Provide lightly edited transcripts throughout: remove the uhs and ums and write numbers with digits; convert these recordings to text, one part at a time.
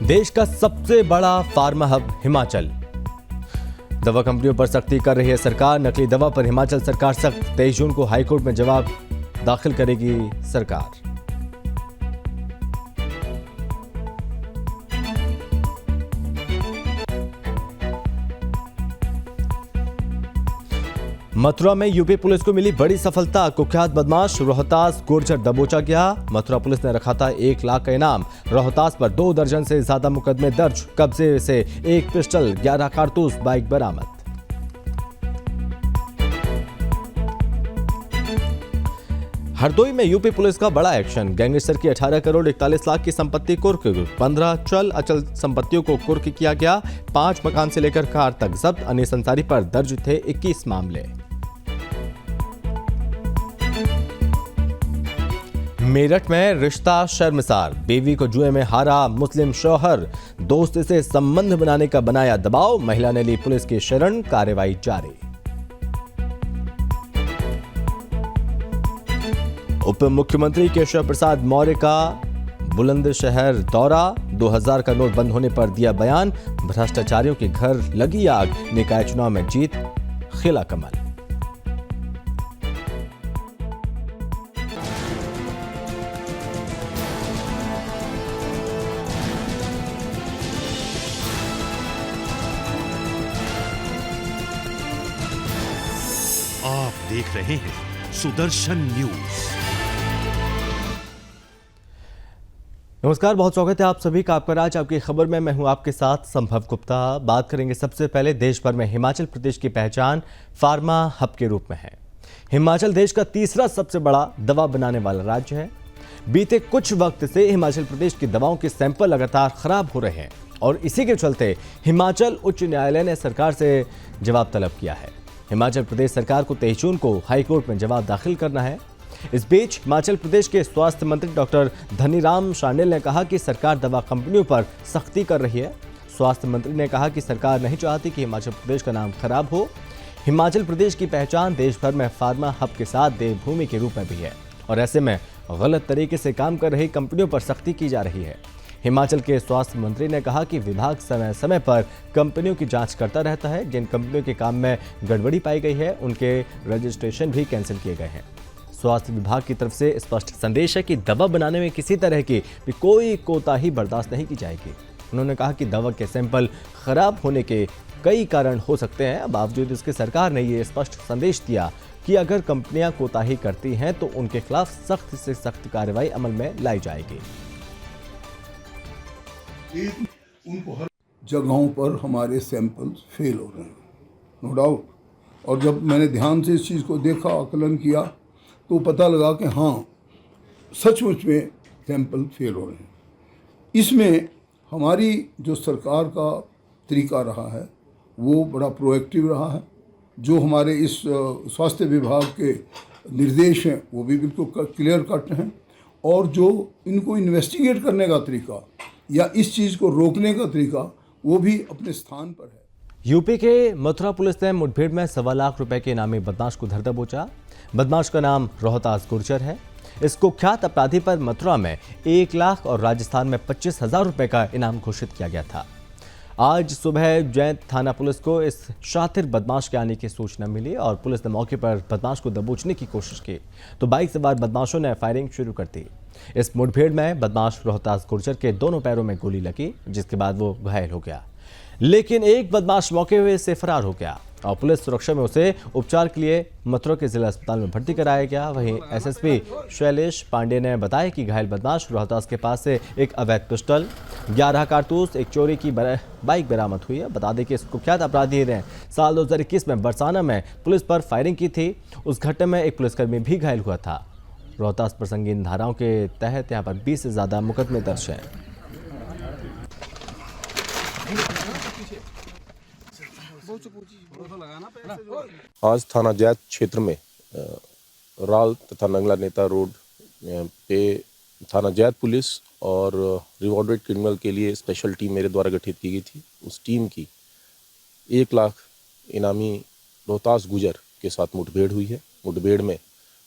देश का सबसे बड़ा फार्मा हब हिमाचल। दवा कंपनियों पर सख्ती कर रही है सरकार। नकली दवा पर हिमाचल सरकार सख्त। 23 जून को हाईकोर्ट में जवाब दाखिल करेगी सरकार। मथुरा में यूपी पुलिस को मिली बड़ी सफलता। कुख्यात बदमाश रोहतास गुर्जर दबोचा गया। मथुरा पुलिस ने रखा था 1 लाख का इनाम। रोहतास पर 2 दर्जन से ज्यादा मुकदमे दर्ज। कब्जे से 1 पिस्टल, 11 कारतूस, बाइक बरामद। हरदोई में यूपी पुलिस का बड़ा एक्शन। गैंगस्टर की 18 करोड़ 41 लाख की संपत्ति कुर्क। 15 चल अचल संपत्तियों को कुर्क किया गया। 5 मकान से लेकर कार तक जब्त। अनीस अंसारी पर दर्ज थे 21 मामले। मेरठ में रिश्ता शर्मसार। बीवी को जुए में हारा मुस्लिम शौहर। दोस्त से संबंध बनाने का बनाया दबाव। महिला ने ली पुलिस की शरण। कार्रवाई जारी। उप मुख्यमंत्री केशव प्रसाद मौर्य का बुलंदशहर दौरा। 2000 का नोट बंद होने पर दिया बयान। भ्रष्टाचारियों के घर लगी आग। निकाय चुनाव में जीत खिला कमल। आप देख रहे हैं सुदर्शन न्यूज। नमस्कार, बहुत स्वागत है आप सभी का आपका राज आपकी खबर में। मैं हूं आपके साथ संभव गुप्ता। बात करेंगे सबसे पहले देश भर में हिमाचल प्रदेश की पहचान फार्मा हब के रूप में है। हिमाचल देश का तीसरा सबसे बड़ा दवा बनाने वाला राज्य है। बीते कुछ वक्त से हिमाचल प्रदेश की दवाओं के सैंपल लगातार खराब हो रहे हैं और इसी के चलते हिमाचल उच्च न्यायालय ने सरकार से जवाब तलब किया है। हिमाचल प्रदेश सरकार को 23 जून को हाईकोर्ट में जवाब दाखिल करना है। इस बीच हिमाचल प्रदेश के स्वास्थ्य मंत्री डॉक्टर धनीराम शांडिल ने कहा कि सरकार दवा कंपनियों पर सख्ती कर रही है। स्वास्थ्य मंत्री ने कहा कि सरकार नहीं चाहती कि हिमाचल प्रदेश का नाम खराब हो। हिमाचल प्रदेश की पहचान देश भर में फार्मा हब के साथ देवभूमि के रूप में भी है और ऐसे में गलत तरीके से काम कर रही कंपनियों पर सख्ती की जा रही है। हिमाचल के स्वास्थ्य मंत्री ने कहा कि विभाग समय समय पर कंपनियों की जांच करता रहता है। जिन कंपनियों के काम में गड़बड़ी पाई गई है उनके रजिस्ट्रेशन भी कैंसिल किए गए हैं। स्वास्थ्य विभाग की तरफ से स्पष्ट संदेश है कि दवा बनाने में किसी तरह की भी कोई कोताही बर्दाश्त नहीं की जाएगी। उन्होंने कहा कि दवा के सैंपल खराब होने के कई कारण हो सकते हैं। बावजूद इसके सरकार ने ये स्पष्ट संदेश दिया कि अगर कंपनियां कोताही करती हैं तो उनके खिलाफ सख्त से सख्त कार्रवाई अमल में लाई जाएगी। उनको हर जगहों पर हमारे सैंपल्स फेल हो रहे हैं, नो डाउट। और जब मैंने ध्यान से इस चीज़ को देखा, आकलन किया, तो पता लगा कि हाँ, सचमुच में सैंपल फेल हो रहे हैं। इसमें हमारी जो सरकार का तरीका रहा है वो बड़ा प्रोएक्टिव रहा है। जो हमारे इस स्वास्थ्य विभाग के निर्देश हैं वो भी बिल्कुल क्लियर कट हैं और जो इनको इन्वेस्टिगेट करने का तरीका या इस चीज़ को रोकने का तरीका वो भी अपने स्थान पर है। यूपी के मथुरा पुलिस ने मुठभेड़ में 1.25 लाख रुपए के इनामी बदमाश को धर दबोचा। बदमाश का नाम रोहतास गुर्जर है। इस कुख्यात अपराधी पर मथुरा में 1 लाख और राजस्थान में 25,000 रुपए का इनाम घोषित किया गया था। आज सुबह जैंत थाना पुलिस को इस शातिर बदमाश के आने की सूचना मिली और पुलिस ने मौके पर बदमाश को दबोचने की कोशिश की तो बाइक सवार बदमाशों ने फायरिंग शुरू कर दी। इस मुठभेड़ में बदमाश रोहतास गुर्जर के दोनों पैरों में गोली लगी जिसके बाद वो घायल हो गया, लेकिन एक बदमाश मौके से फरार हो गया और पुलिस सुरक्षा में उसे उपचार के लिए मथुरा के जिला अस्पताल में भर्ती कराया गया। वहीं एसएसपी शैलेश पांडे ने बताया कि घायल बदमाश रोहतास के पास से एक अवैध पिस्टल, 11 कारतूस, एक चोरी की बाइक बरामद हुई है। बता दें कि इस कुख्यात अपराधी ने साल 2021 में बरसाना में पुलिस पर फायरिंग की थी। उस घटना में एक पुलिसकर्मी भी घायल हुआ था। रोहतास पर संगीन धाराओं के तहत यहाँ पर 20 से ज्यादा मुकदमे दर्ज हैं। आज थाना जैत क्षेत्र में राल तथा नंगला नेता रोड पे थाना जैत पुलिस और रिवॉर्डेड क्रिमिनल के लिए स्पेशल टीम मेरे द्वारा गठित की गई थी। उस टीम की 1 लाख इनामी रोहतास गुजर के साथ मुठभेड़ हुई है। मुठभेड़ में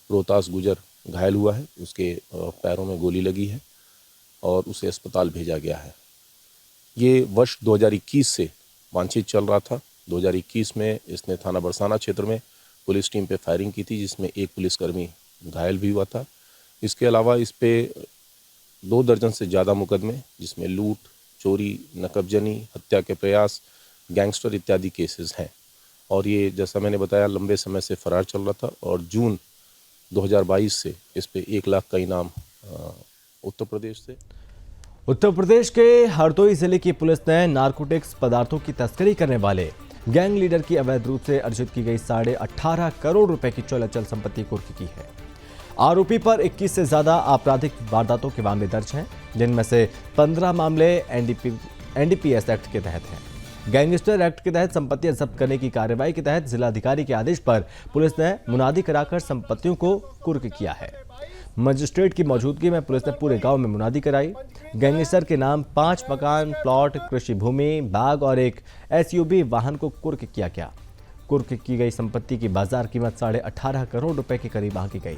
रोहतास गुजर घायल हुआ है, उसके पैरों में गोली लगी है और उसे अस्पताल भेजा गया है। ये वर्ष 2021 से वांछित चल रहा था। 2021 में इसने थाना बरसाना क्षेत्र में पुलिस टीम पे फायरिंग की थी, जिसमें एक पुलिसकर्मी घायल भी हुआ था। इसके अलावा इस पे 2 दर्जन से ज़्यादा मुकदमे, जिसमें लूट, चोरी, नकबजनी, हत्या के प्रयास, गैंगस्टर इत्यादि केसेस हैं। और ये जैसा मैंने बताया लंबे समय से फरार चल रहा था और जून 2022 से इस पे 1 लाख का इनाम उत्तर प्रदेश से। उत्तर प्रदेश के हरदोई जिले की पुलिस ने नारकोटिक्स पदार्थों की तस्करी करने वाले गैंग लीडर की अवैध रूप से अर्जित की गई 18.5 करोड़ रुपए की चल अचल संपत्ति कुर्क की है। आरोपी पर 21 से ज्यादा आपराधिक वारदातों के मामले दर्ज हैं, जिनमें से 15 मामले एनडीपीएस एक्ट के तहत हैं। गैंगस्टर एक्ट के तहत संपत्तियां जब्त करने की कार्रवाई के तहत जिलाधिकारी के आदेश पर पुलिस ने मुनादी कराकर संपत्तियों को कुर्क किया है। मजिस्ट्रेट की मौजूदगी में पुलिस ने पूरे गांव में मुनादी कराई। गैंगस्टर के नाम 5 मकान, प्लॉट, कृषि भूमि, बाग और एक एसयूवी वाहन को कुर्क किया गया। कुर्क की गई संपत्ति की बाजार कीमत 18.5 करोड़ रुपए के करीब आंकी गई।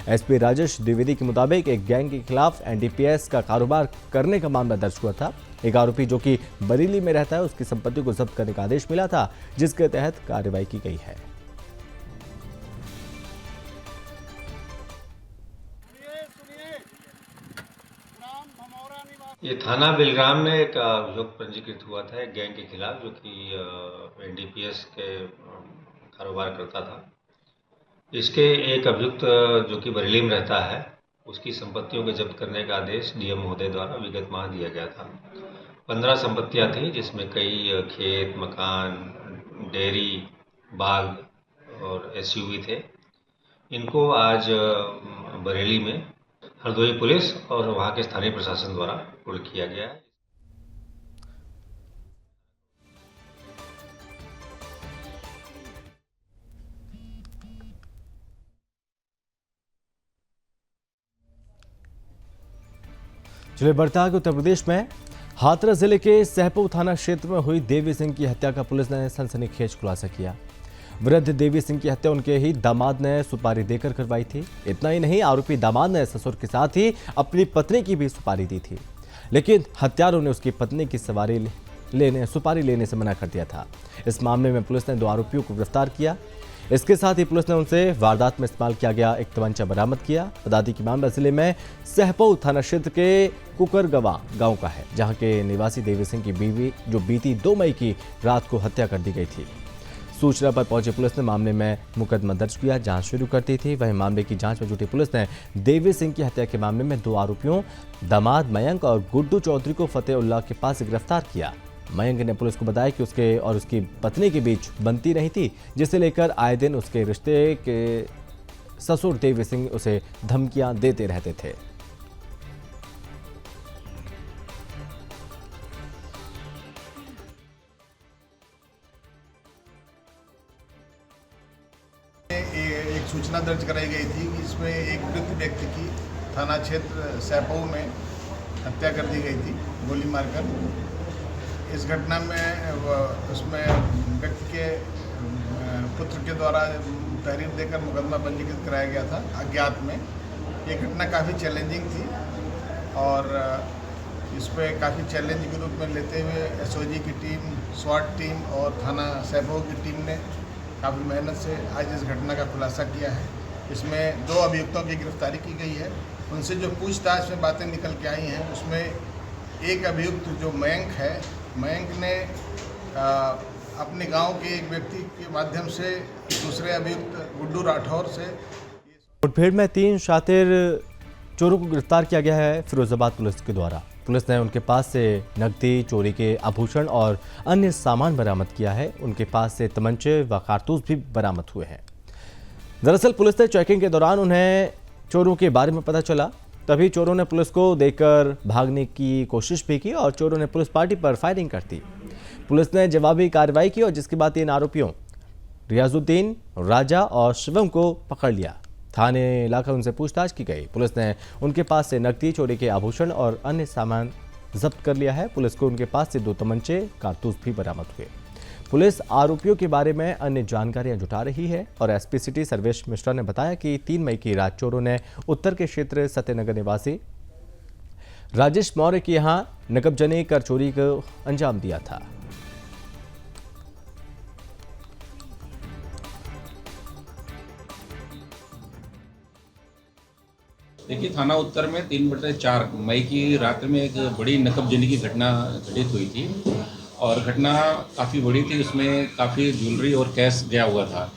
एसपी राजेश द्विवेदी के मुताबिक एक गैंग के खिलाफ एनडीपीएस का कारोबार करने का मामला दर्ज हुआ था। एक आरोपी जो कि बरेली में रहता है, उसकी संपत्ति को जब्त करने का आदेश मिला था, जिसके तहत कार्रवाई की गई है। ये थाना बिलग्राम में एक अभियोग पंजीकृत हुआ था एक गैंग के खिलाफ, जो कि एनडीपीएस के कारोबार करता था। इसके एक अभियुक्त जो कि बरेली में रहता है, उसकी संपत्तियों को जब्त करने का आदेश डीएम महोदय द्वारा विगत माह दिया गया था। 15 संपत्तियां थीं, जिसमें कई खेत, मकान, डेयरी, बाग और एसयूवी थे। इनको आज बरेली में हरदोई पुलिस और वहां के स्थानीय प्रशासन द्वारा कुर्क किया गया है। चलिए बढ़ता है कि उत्तर प्रदेश में हाथरस जिले के सहपो थाना क्षेत्र में हुई देवी सिंह की हत्या का पुलिस ने सनसनीखेज खुलासा किया। वृद्ध देवी सिंह की हत्या उनके ही दामाद ने सुपारी देकर करवाई थी। इतना ही नहीं, आरोपी दामाद ने ससुर के साथ ही अपनी पत्नी की भी सुपारी दी थी, लेकिन हत्यारों ने उसकी पत्नी की सुपारी लेने से मना कर दिया था। इस मामले में पुलिस ने 2 आरोपियों को गिरफ्तार किया। इसके साथ ही पुलिस ने उनसे वारदात में इस्तेमाल किया गया एक तमंचा बरामद किया। बता दें कि मामला जिले में सहपो थाना क्षेत्र के कुकरगवा गांव का है, जहां के निवासी देवी सिंह की बीवी जो बीती 2 मई की रात को हत्या कर दी गई थी। सूचना पर पहुंची पुलिस ने मामले में मुकदमा दर्ज किया, जांच शुरू कर दी थी। वहीं मामले की जांच में जुटी पुलिस ने देवी सिंह की हत्या के मामले में 2 आरोपियों दामाद मयंक और गुड्डू चौधरी को फतेहुल्लाह के पास गिरफ्तार किया। मयंक ने पुलिस को बताया कि उसके और उसकी पत्नी के बीच बनती नहीं थी, जिसे लेकर आए दिन उसके रिश्ते के ससुर देवी सिंह उसे धमकियां देते रहते थे। एक सूचना दर्ज कराई गई थी कि इसमें एक वृद्ध व्यक्ति की थाना क्षेत्र सहपो में हत्या कर दी गई थी गोली मारकर। इस घटना में उसमें व्यक्ति के पुत्र के द्वारा तहरीर देकर मुकदमा पंजीकृत कराया गया था अज्ञात में। ये घटना काफ़ी चैलेंजिंग थी और इस पर काफ़ी चैलेंज के रूप में लेते हुए एसओजी की टीम, स्वाट टीम और थाना सहपो की टीम ने काफ़ी मेहनत से आज इस घटना का खुलासा किया है। इसमें 2 अभियुक्तों की गिरफ्तारी की गई है। उनसे जो पूछताछ में बातें निकल के आई हैं, उसमें एक अभियुक्त जो मयंक है, मयंक ने अपने गांव के एक व्यक्ति के माध्यम से दूसरे अभियुक्त गुड्डू राठौर से मुठभेड़ में 3 शातिर चोरों को गिरफ्तार किया गया है फिरोजाबाद पुलिस के द्वारा। पुलिस ने उनके पास से नकदी, चोरी के आभूषण और अन्य सामान बरामद किया है। उनके पास से तमंचे व कारतूस भी बरामद हुए हैं। दरअसल पुलिस ने चेकिंग के दौरान उन्हें चोरों के बारे में पता चला, तभी चोरों ने पुलिस को देखकर भागने की कोशिश भी की और चोरों ने पुलिस पार्टी पर फायरिंग कर दी। पुलिस ने जवाबी कार्रवाई की और जिसके बाद 3 आरोपियों रियाजुद्दीन, राजा और शिवम को पकड़ लिया। थाने लाकर उनसे पूछताछ की गई। पुलिस ने उनके पास से नकदी, चोरी के आभूषण और अन्य सामान जब्त कर लिया है। पुलिस को उनके पास से 2 तमंचे, कारतूस भी बरामद हुए। पुलिस आरोपियों के बारे में अन्य जानकारियां जुटा रही है और एसपी सिटी सर्वेश मिश्रा ने बताया कि 3 मई की रात चोरों ने उत्तर के क्षेत्र सत्यनगर निवासी राजेश मौर्य के यहां नकबजनी कर चोरी को अंजाम दिया था। देखिए, थाना उत्तर में 3/4 मई की रात में एक बड़ी नकबजनी की घटना घटित हुई थी और घटना काफ़ी बड़ी थी। उसमें काफ़ी ज्वेलरी और कैश गया हुआ था।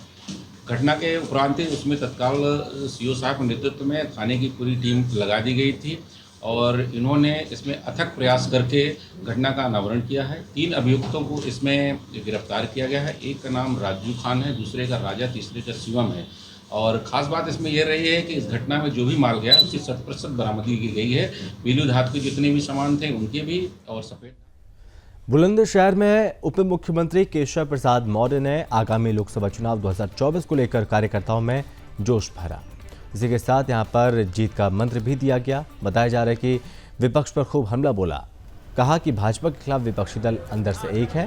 घटना के उपरांत ही उसमें तत्काल सीओ साहब के नेतृत्व में थाने की पूरी टीम लगा दी गई थी और इन्होंने इसमें अथक प्रयास करके घटना का अनावरण किया है। 3 अभियुक्तों को इसमें गिरफ्तार किया गया है। एक का नाम राजू खान है, दूसरे का राजा, तीसरे का शिवम है। और ख़ास बात इसमें यह रही है कि इस घटना में जो भी माल गया उसकी 100% बरामदगी की गई है। पीलू धातु के जितने भी सामान थे उनके भी और सफ़ेद। बुलंदशहर में उप मुख्यमंत्री केशव प्रसाद मौर्य ने आगामी लोकसभा चुनाव 2024 को लेकर कार्यकर्ताओं में जोश भरा। इसी के साथ यहां पर जीत का मंत्र भी दिया गया। बताया जा रहा है कि विपक्ष पर खूब हमला बोला। कहा कि भाजपा के खिलाफ विपक्षी दल अंदर से एक है,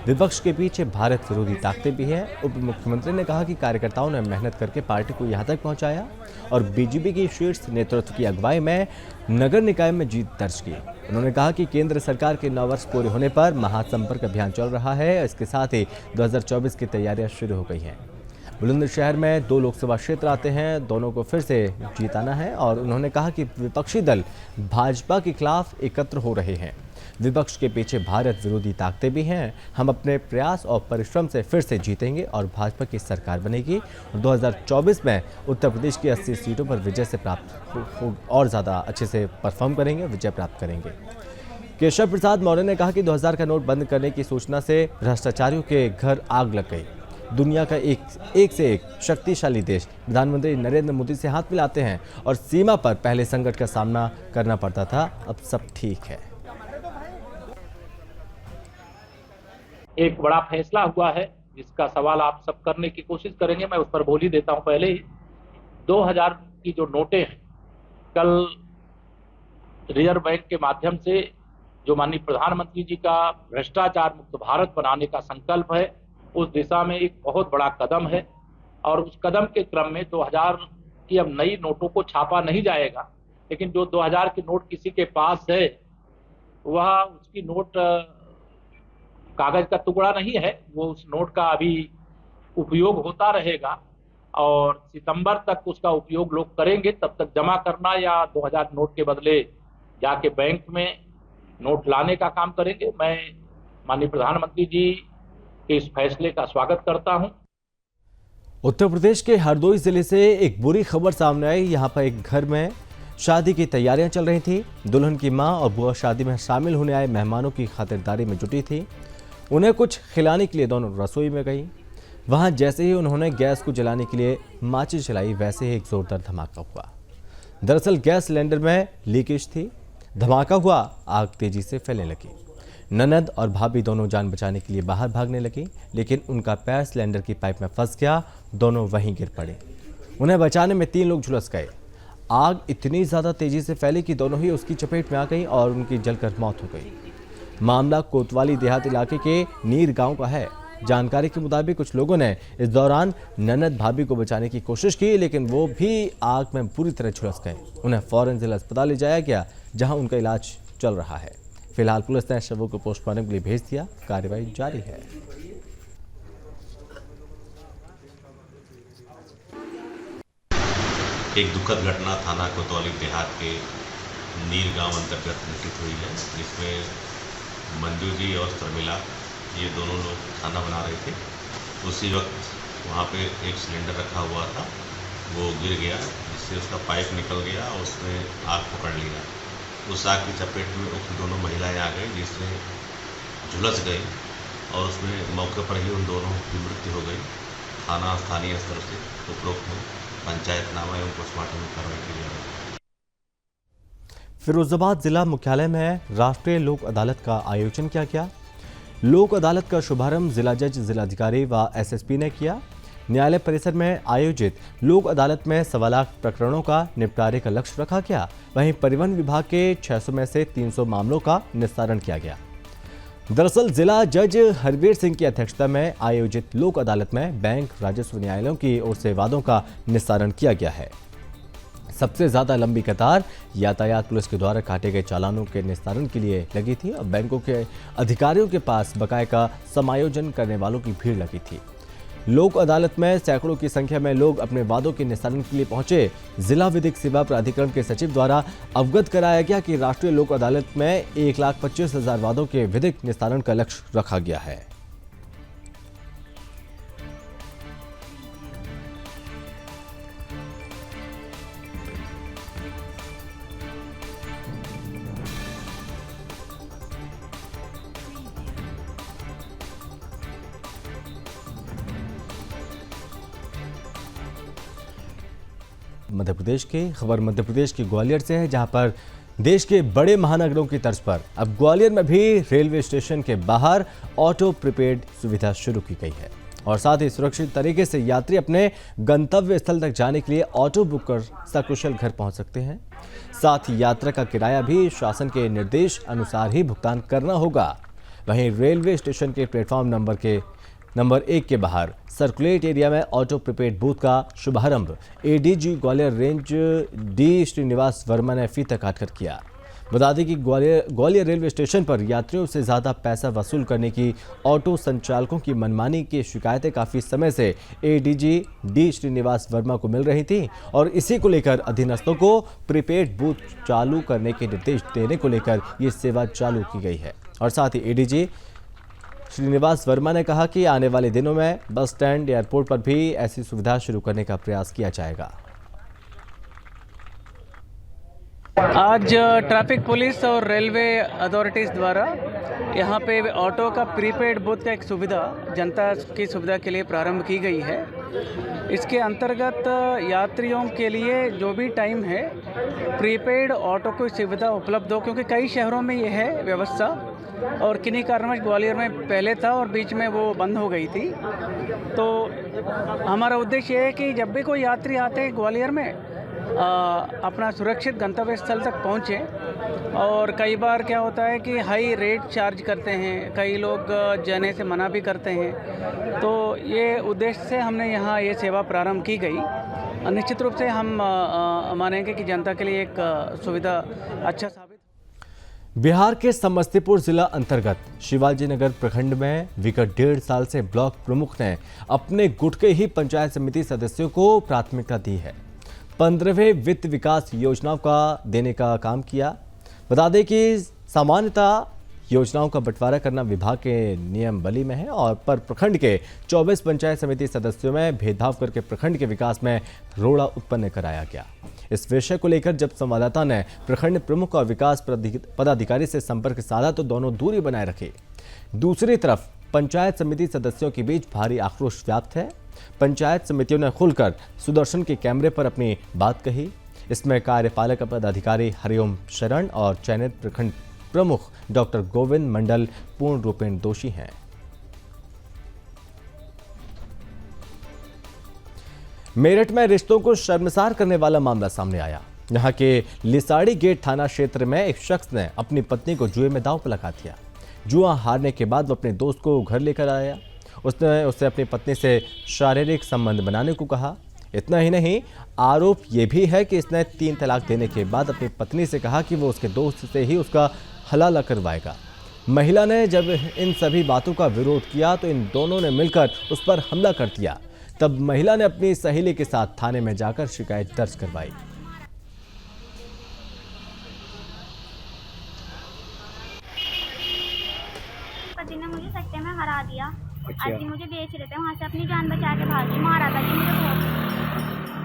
विपक्ष के पीछे भारत विरोधी ताकतें भी हैं। उप मुख्यमंत्री ने कहा कि कार्यकर्ताओं ने मेहनत करके पार्टी को यहां तक पहुंचाया और बीजेपी की शीर्ष नेतृत्व की अगुवाई में नगर निकाय में जीत दर्ज की। उन्होंने कहा कि केंद्र सरकार के 9 वर्ष पूरे होने पर महासंपर्क अभियान चल रहा है। इसके साथ ही 2024 की तैयारियां शुरू हो गई हैं। बुलंदशहर में 2 लोकसभा क्षेत्र आते हैं, दोनों को फिर से जीताना है और उन्होंने कहा कि विपक्षी दल भाजपा के खिलाफ एकत्र हो रहे हैं। विपक्ष के पीछे भारत विरोधी ताकतें भी हैं। हम अपने प्रयास और परिश्रम से फिर से जीतेंगे और भाजपा की सरकार बनेगी और 2024 में उत्तर प्रदेश की 80 सीटों पर विजय से प्राप्त और ज़्यादा अच्छे से परफॉर्म करेंगे, विजय प्राप्त करेंगे। केशव प्रसाद मौर्य ने कहा कि 2000 का नोट बंद करने की सूचना से भ्रष्टाचारियों के घर आग लग गई। दुनिया का एक से एक शक्तिशाली देश प्रधानमंत्री नरेंद्र मोदी से हाथ मिलाते हैं और सीमा पर पहले संकट का सामना करना पड़ता था, अब सब ठीक है। एक बड़ा फैसला हुआ है जिसका सवाल आप सब करने की कोशिश करेंगे, मैं उस पर बोल ही देता हूं। पहले ही 2000 की जो नोटें हैं, कल रिजर्व बैंक के माध्यम से जो माननीय प्रधानमंत्री जी का भ्रष्टाचार मुक्त भारत बनाने का संकल्प है, उस दिशा में एक बहुत बड़ा कदम है और उस कदम के क्रम में 2000 की अब नई नोटों को छापा नहीं जाएगा, लेकिन जो 2000 की नोट किसी के पास है वह उसकी नोट कागज का टुकड़ा नहीं है, वो उस नोट का अभी उपयोग होता रहेगा और सितंबर तक उसका उपयोग लोग करेंगे। तब तक जमा करना या 2000 नोट के बदले जाके बैंक में नोट लाने का काम करेंगे। मैं माननीय प्रधानमंत्री जी के इस फैसले का स्वागत करता हूं। उत्तर प्रदेश के हरदोई जिले से एक बुरी खबर सामने आई। यहां पर एक घर में शादी की तैयारियां चल रही थी। दुल्हन की मां और बुआ शादी में शामिल होने आए मेहमानों की खातिरदारी में जुटी थी। उन्हें कुछ खिलाने के लिए दोनों रसोई में गई। वहां जैसे ही उन्होंने गैस को जलाने के लिए माचिस जलाई, वैसे ही एक जोरदार धमाका हुआ। दरअसल गैस सिलेंडर में लीकेज थी। धमाका हुआ, आग तेजी से फैलने लगी। ननद और भाभी दोनों जान बचाने के लिए बाहर भागने लगी, लेकिन उनका पैर सिलेंडर की पाइप में फंस गया। दोनों वहीं गिर पड़े। उन्हें बचाने में 3 लोग झुलस गए। आग इतनी ज़्यादा तेजी से फैली कि दोनों ही उसकी चपेट में आ गई और उनकी जलकर मौत हो गई। मामला कोतवाली देहात इलाके के नीर गांव का है। जानकारी के मुताबिक कुछ लोगों ने इस दौरान ननद भाभी को बचाने की कोशिश की, लेकिन वो भी आग में पूरी तरह झुलस गए। उन्हें फौरन जिला अस्पताल ले जाया गया, जहां उनका इलाज चल रहा है। फिलहाल पुलिस ने शवों को पोस्टमार्टम के लिए भेज दिया। कार्रवाई जारी है। एक दुखद घटना थाना कोतवाली देहात के नीर गांव अंतर्गत घटित हुई है, जिसमें मंजू जी और शर्मिला ये दोनों लोग खाना बना रहे थे। उसी वक्त वहाँ पे एक सिलेंडर रखा हुआ था, वो गिर गया, जिससे उसका पाइप निकल गया और उसमें आग पकड़ लिया। उस आग की चपेट में उस दोनों महिलाएं आ गई, जिससे झुलस गई और उसमें मौके पर ही उन दोनों की मृत्यु हो गई। थाना स्थानीय स्तर से उपरोक्त पंचायतनामा एवं पोस्टमार्टम में कार्रवाई की जा रही है। फिरोजाबाद जिला मुख्यालय में राष्ट्रीय लोक अदालत का आयोजन किया गया। लोक अदालत का शुभारंभ जिला जज, जिलाधिकारी व एसएसपी ने किया। न्यायालय परिसर में आयोजित लोक अदालत में 1.25 लाख प्रकरणों का निपटारे का लक्ष्य रखा गया। वहीं परिवहन विभाग के 600 में से 300 मामलों का निस्तारण किया गया। दरअसल जिला जज हरवीर सिंह की अध्यक्षता में आयोजित लोक अदालत में बैंक, राजस्व न्यायालयों की ओर से वादों का निस्तारण किया गया है। सबसे ज्यादा लंबी कतार यातायात पुलिस के द्वारा काटे गए चालानों के निस्तारण के लिए लगी थी और बैंकों के अधिकारियों के पास बकाये का समायोजन करने वालों की भीड़ लगी थी। लोक अदालत में सैकड़ों की संख्या में लोग अपने वादों के निस्तारण के लिए पहुंचे। जिला विधिक सेवा प्राधिकरण के सचिव द्वारा अवगत कराया गया कि राष्ट्रीय लोक अदालत में 1,25,000 वादों के विधिक निस्तारण का लक्ष्य रखा गया है। मध्य प्रदेश के ग्वालियर से है, जहां पर देश के बड़े महानगरों की तर्ज पर अब ग्वालियर में भी रेलवे स्टेशन के बाहर ऑटो प्रीपेड सुविधा शुरू की गई है और साथ ही सुरक्षित तरीके से यात्री अपने गंतव्य स्थल तक जाने के लिए ऑटो बुक कर सकुशल घर पहुंच सकते हैं। साथ ही यात्रा का किराया भी शासन के निर्देश अनुसार ही भुगतान करना होगा। वहीं रेलवे स्टेशन के प्लेटफॉर्म नंबर 1 के बाहर सर्कुलेट एरिया में ऑटो प्रीपेड बूथ का शुभारंभ ADG Gwalior range D Srinivas Verma ने फीता काटकर किया। बता दें कि ग्वालियर रेलवे स्टेशन पर यात्रियों से ज़्यादा पैसा वसूल करने की ऑटो संचालकों की मनमानी की शिकायतें काफ़ी समय से एडीजी डी श्रीनिवास वर्मा को मिल रही थी और इसी को लेकर अधीनस्थों को प्रीपेड बूथ चालू करने के निर्देश देने को लेकर ये सेवा चालू की गई है। और साथ ही एडीजी श्रीनिवास वर्मा ने कहा कि आने वाले दिनों में बस स्टैंड, एयरपोर्ट पर भी ऐसी सुविधा शुरू करने का प्रयास किया जाएगा। आज ट्रैफिक पुलिस और रेलवे अथॉरिटीज़ द्वारा यहाँ पे ऑटो का प्रीपेड बूथ का एक सुविधा जनता की सुविधा के लिए प्रारंभ की गई है। इसके अंतर्गत यात्रियों के लिए जो भी टाइम है प्रीपेड ऑटो की सुविधा उपलब्ध हो, क्योंकि कई शहरों में ये है व्यवस्था और किन्हीं कारणवश ग्वालियर में पहले था और बीच में वो बंद हो गई थी। तो हमारा उद्देश्य ये है कि जब भी कोई यात्री आते हैं ग्वालियर में अपना सुरक्षित गंतव्य स्थल तक पहुँचे। और कई बार क्या होता है कि हाई रेट चार्ज करते हैं, कई लोग जाने से मना भी करते हैं। तो ये उद्देश्य से हमने यहाँ ये सेवा प्रारंभ की गई। निश्चित रूप से हम मानेंगे कि जनता के लिए एक सुविधा अच्छा साबित। बिहार के समस्तीपुर जिला अंतर्गत शिवाजी नगर प्रखंड में विगत 1.5 साल से ब्लॉक प्रमुख ने अपने गुट के ही पंचायत समिति सदस्यों को प्राथमिकता दी है। 15वें वित्त विकास योजनाओं का देने का काम किया। बता दें कि सामान्यतः योजनाओं का बंटवारा करना विभाग के नियम बली में है और पर प्रखंड के 24 पंचायत समिति सदस्यों में भेदभाव करके प्रखंड के विकास में रोड़ा उत्पन्न कराया गया। इस विषय को लेकर जब संवाददाता ने प्रखंड प्रमुख और विकास पदाधिकारी से संपर्क साधा तो दोनों दूरी बनाए रखे। दूसरी तरफ पंचायत समिति सदस्यों के बीच भारी आक्रोश व्याप्त है। पंचायत समितियों ने खुलकर सुदर्शन के कैमरे पर अपनी बात कही। इसमें कार्यपालक पदाधिकारी हरिओम शरण और चयनित प्रखंड प्रमुख डॉक्टर गोविंद मंडल पूर्ण रूपेण दोषी हैं। मेरठ में रिश्तों को शर्मसार करने वाला मामला सामने आया। यहां के लिसाड़ी गेट थाना क्षेत्र में एक शख्स ने अपनी पत्नी को जुए में दांव पर लगा दिया। जुआ हारने के बाद वो अपने दोस्त को घर लेकर आया। उसने उससे अपनी पत्नी से शारीरिक संबंध बनाने को कहा। इतना ही नहीं, आरोप ये भी है कि इसने 3 तलाक देने के बाद अपनी पत्नी से कहा कि वो उसके दोस्त से ही उसका हलाला करवाएगा। महिला ने जब इन सभी बातों का विरोध किया तो इन दोनों ने मिलकर उस पर हमला कर दिया। तब महिला ने अपनी सहेली के साथ थाने में जाकर शिकायत दर्ज करवाई। पति ने मुझे सट्टे में हरा दिया। अच्छा। आज मुझे बेच रहे थे, वहाँ से अपनी जान बचा के भागी, मारा था जी मुझे।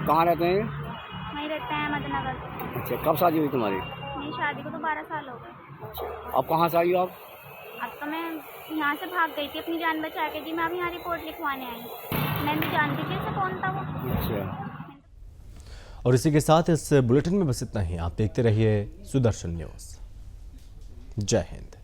कहाँ रहते हैं? वहीं रहते हैं मदनगर। अच्छा, कब शादी हुई तुम्हारी? मेरी शादी को तो 12 साल हो गए। अच्छा, अब कहाँ से आई हो आप? अब तो मैं यहाँ से भाग गई थी अपनी जान बचा के जी। मैं अब यहाँ रिपोर्ट लिखवाने आई। मैं नहीं जानती थी ऐसे कौन था वो। अच्छा। और इसी के साथ इस बुलेटिन में बस इतना ही। आप देखते रहिए सुदर्शन न्यूज़। जय हिंद।